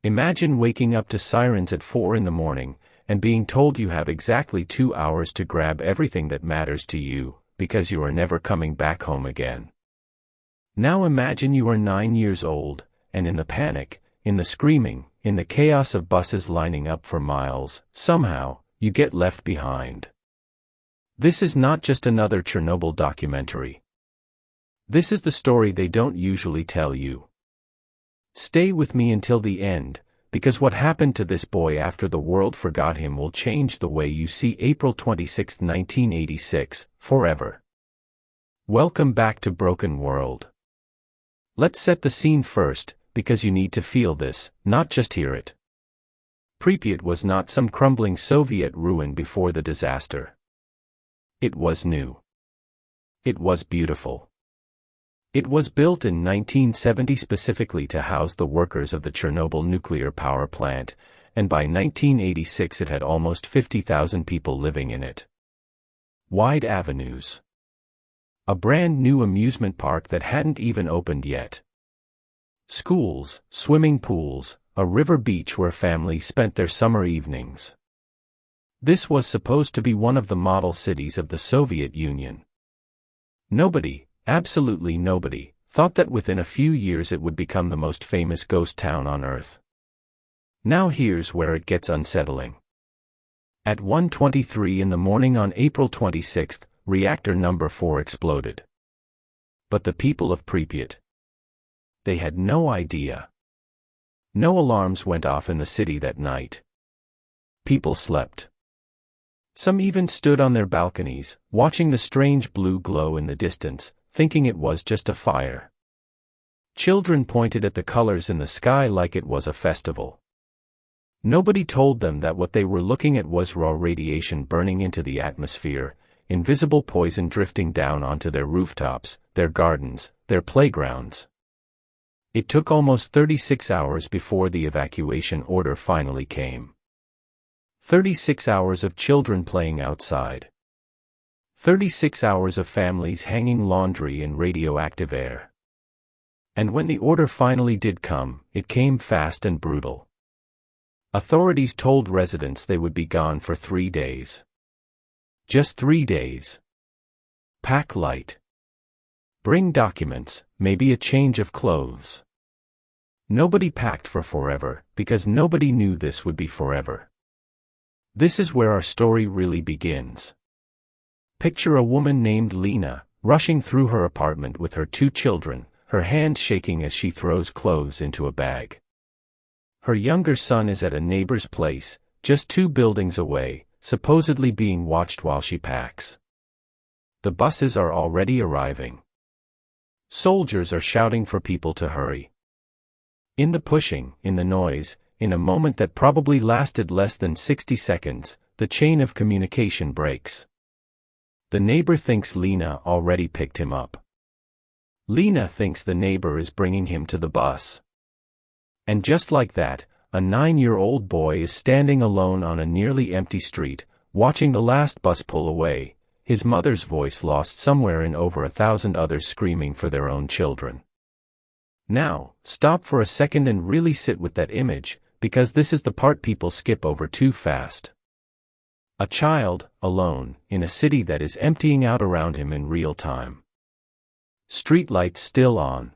Imagine waking up to sirens at 4 in the morning, and being told you have exactly 2 hours to grab everything that matters to you, because you are never coming back home again. Now imagine you are 9 years old, and in the panic, in the screaming, in the chaos of buses lining up for miles, somehow, you get left behind. This is not just another Chernobyl documentary. This is the story they don't usually tell you. Stay with me until the end, because what happened to this boy after the world forgot him will change the way you see April 26, 1986, forever. Welcome back to Broken World. Let's set the scene first, because you need to feel this, not just hear it. Pripyat was not some crumbling Soviet ruin before the disaster. It was new. It was beautiful. It was built in 1970 specifically to house the workers of the Chernobyl nuclear power plant, and by 1986 it had almost 50,000 people living in it. Wide avenues. A brand new amusement park that hadn't even opened yet. Schools, swimming pools, a river beach where families spent their summer evenings. This was supposed to be one of the model cities of the Soviet Union. Nobody, absolutely nobody, thought that within a few years it would become the most famous ghost town on Earth. Now here's where it gets unsettling. At 1:23 in the morning on April 26, reactor number 4 exploded. But the people of Pripyat, they had no idea. No alarms went off in the city that night. People slept. Some even stood on their balconies, watching the strange blue glow in the distance, thinking it was just a fire. Children pointed at the colors in the sky like it was a festival. Nobody told them that what they were looking at was raw radiation burning into the atmosphere, invisible poison drifting down onto their rooftops, their gardens, their playgrounds. It took almost 36 hours before the evacuation order finally came. 36 hours of children playing outside. 36 hours of families hanging laundry in radioactive air. And when the order finally did come, it came fast and brutal. Authorities told residents they would be gone for 3 days. Just 3 days. Pack light. Bring documents, maybe a change of clothes. Nobody packed for forever, because nobody knew this would be forever. This is where our story really begins. Picture a woman named Lena, rushing through her apartment with her 2 children, her hands shaking as she throws clothes into a bag. Her younger son is at a neighbor's place, just 2 buildings away, supposedly being watched while she packs. The buses are already arriving. Soldiers are shouting for people to hurry. In the pushing, in the noise, in a moment that probably lasted less than 60 seconds, the chain of communication breaks. The neighbor thinks Lena already picked him up. Lena thinks the neighbor is bringing him to the bus. And just like that, a 9-year-old boy is standing alone on a nearly empty street, watching the last bus pull away, his mother's voice lost somewhere in over 1,000 others screaming for their own children. Now, stop for a second and really sit with that image, because this is the part people skip over too fast. A child, alone, in a city that is emptying out around him in real time. Street lights still on.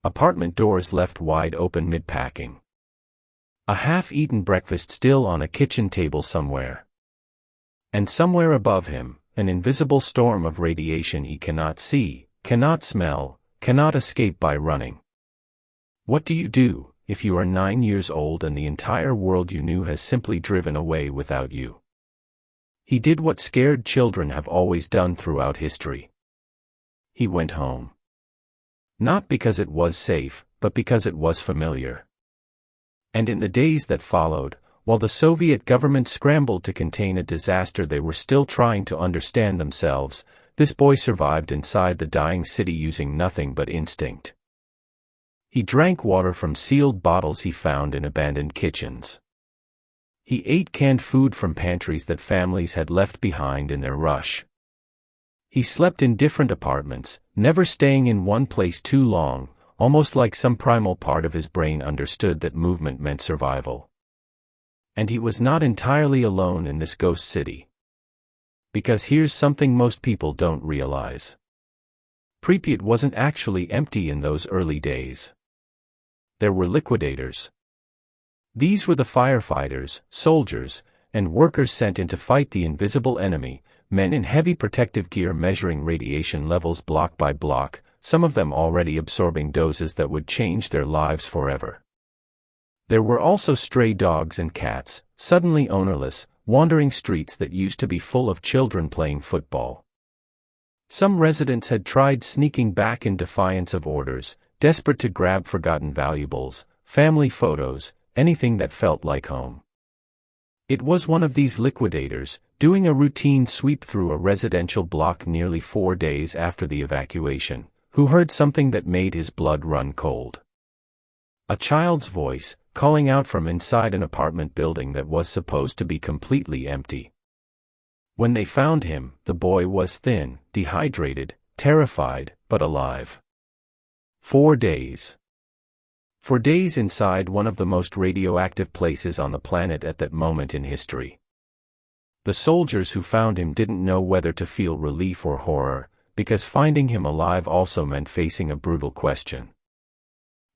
Apartment doors left wide open mid-packing. A half-eaten breakfast still on a kitchen table somewhere. And somewhere above him, an invisible storm of radiation he cannot see, cannot smell, cannot escape by running. What do you do, if you are 9 years old and the entire world you knew has simply driven away without you? He did what scared children have always done throughout history. He went home. Not because it was safe, but because it was familiar. And in the days that followed, while the Soviet government scrambled to contain a disaster they were still trying to understand themselves, this boy survived inside the dying city using nothing but instinct. He drank water from sealed bottles he found in abandoned kitchens. He ate canned food from pantries that families had left behind in their rush. He slept in different apartments, never staying in one place too long, almost like some primal part of his brain understood that movement meant survival. And he was not entirely alone in this ghost city. Because here's something most people don't realize. Pripyat wasn't actually empty in those early days. There were liquidators. These were the firefighters, soldiers, and workers sent in to fight the invisible enemy, men in heavy protective gear measuring radiation levels block by block, some of them already absorbing doses that would change their lives forever. There were also stray dogs and cats, suddenly ownerless, wandering streets that used to be full of children playing football. Some residents had tried sneaking back in defiance of orders, desperate to grab forgotten valuables, family photos, anything that felt like home. It was one of these liquidators, doing a routine sweep through a residential block nearly 4 days after the evacuation, who heard something that made his blood run cold. A child's voice, calling out from inside an apartment building that was supposed to be completely empty. When they found him, the boy was thin, dehydrated, terrified, but alive. 4 days. 4 days inside one of the most radioactive places on the planet at that moment in history. The soldiers who found him didn't know whether to feel relief or horror, because finding him alive also meant facing a brutal question.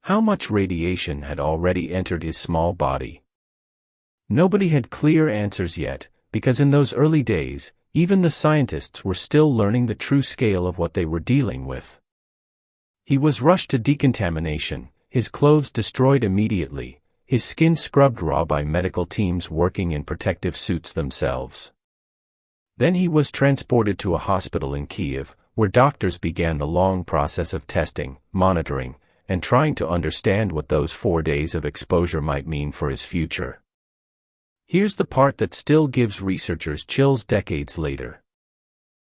How much radiation had already entered his small body? Nobody had clear answers yet, because in those early days, even the scientists were still learning the true scale of what they were dealing with. He was rushed to decontamination, his clothes destroyed immediately, his skin scrubbed raw by medical teams working in protective suits themselves. Then he was transported to a hospital in Kiev, where doctors began the long process of testing, monitoring, and trying to understand what those 4 days of exposure might mean for his future. Here's the part that still gives researchers chills decades later.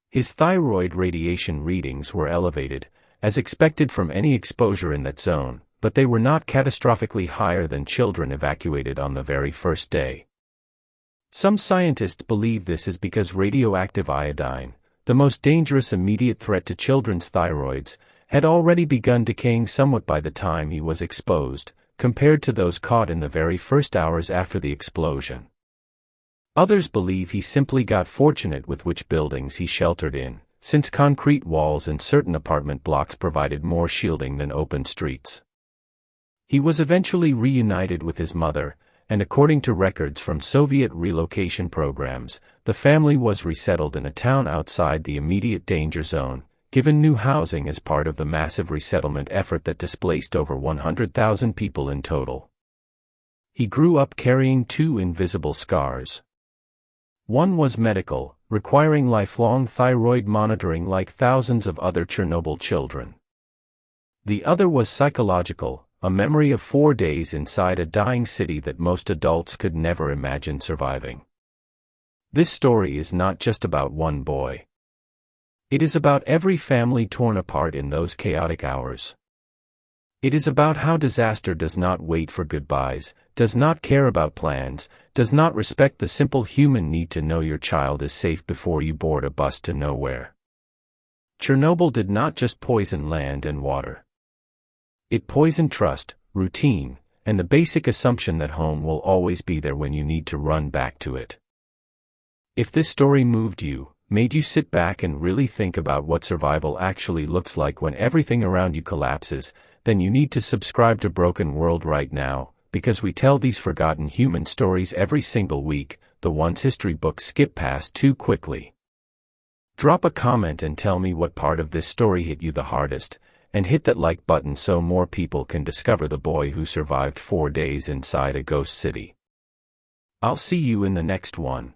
His thyroid radiation readings were elevated, as expected from any exposure in that zone, but they were not catastrophically higher than children evacuated on the very first day. Some scientists believe this is because radioactive iodine, the most dangerous immediate threat to children's thyroids, had already begun decaying somewhat by the time he was exposed, compared to those caught in the very first hours after the explosion. Others believe he simply got fortunate with which buildings he sheltered in, since concrete walls in certain apartment blocks provided more shielding than open streets. He was eventually reunited with his mother, and according to records from Soviet relocation programs, the family was resettled in a town outside the immediate danger zone, given new housing as part of the massive resettlement effort that displaced over 100,000 people in total. He grew up carrying 2 invisible scars. One was medical, requiring lifelong thyroid monitoring like thousands of other Chernobyl children. The other was psychological, a memory of 4 days inside a dying city that most adults could never imagine surviving. This story is not just about one boy. It is about every family torn apart in those chaotic hours. It is about how disaster does not wait for goodbyes, does not care about plans, does not respect the simple human need to know your child is safe before you board a bus to nowhere. Chernobyl did not just poison land and water. It poisoned trust, routine, and the basic assumption that home will always be there when you need to run back to it. If this story moved you, made you sit back and really think about what survival actually looks like when everything around you collapses, then you need to subscribe to Broken World right now, because we tell these forgotten human stories every single week, the ones history books skip past too quickly. Drop a comment and tell me what part of this story hit you the hardest, and hit that like button so more people can discover the boy who survived 4 days inside a ghost city. I'll see you in the next one.